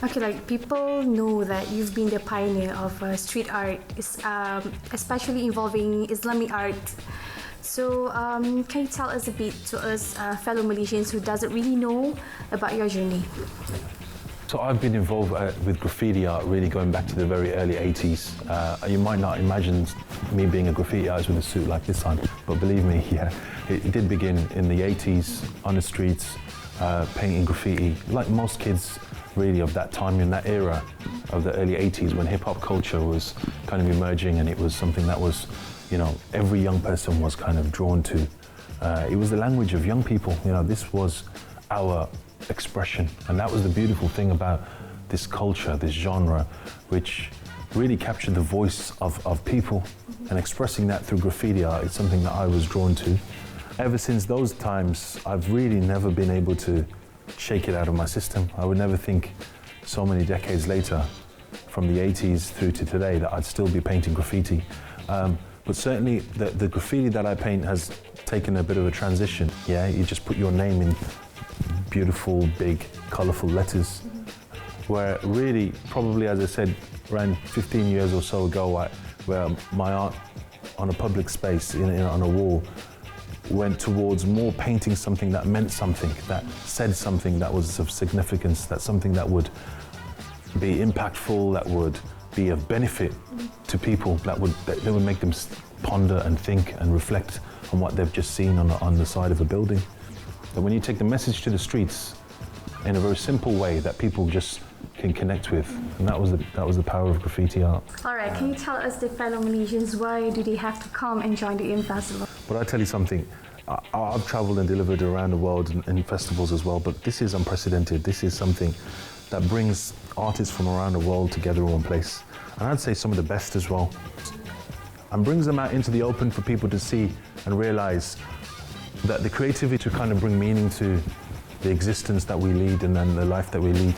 Okay, like people know that you've been the pioneer of street art, especially involving Islamic art. So, can you tell us a bit to us fellow Malaysians who doesn't really know about your journey? So I've been involved with graffiti art really going back to the very early 80s. You might not imagine me being a graffiti artist with a suit like this on, but believe me, yeah, it did begin in the 80s on the streets, painting graffiti, like most kids really of that time in that era of the early 80s when hip-hop culture was kind of emerging, and it was something that was, you know, every young person was kind of drawn to. It was the language of young people, you know, this was our expression, and that was the beautiful thing about this culture, this genre, which really captured the voice of people, and expressing that through graffiti art is something that I was drawn to. Ever since those times, I've really never been able to shake it out of my system. I would never think so many decades later, from the 80s through to today, that I'd still be painting graffiti. But certainly the graffiti that I paint has taken a bit of a transition. Yeah, you just put your name in beautiful, big, colourful letters. Where really, probably, as I said, around 15 years or so ago, where my art on a public space, on a wall, went towards more painting something that meant something, that said something that was of significance, that something that would be impactful, that would be of benefit to people, that would make them ponder and think and reflect on what they've just seen on the side of a building. But when you take the message to the streets in a very simple way that people just can connect with, and that was the power of graffiti art. All right, can you tell us, the fellow Malaysians, why do they have to come and join the ILM Festival? But I'll tell you something, I've travelled and delivered around the world in festivals as well, but this is unprecedented. This is something that brings artists from around the world together in one place. And I'd say some of the best as well. And brings them out into the open for people to see and realise that the creativity to kind of bring meaning to the existence that we lead and then the life that we lead.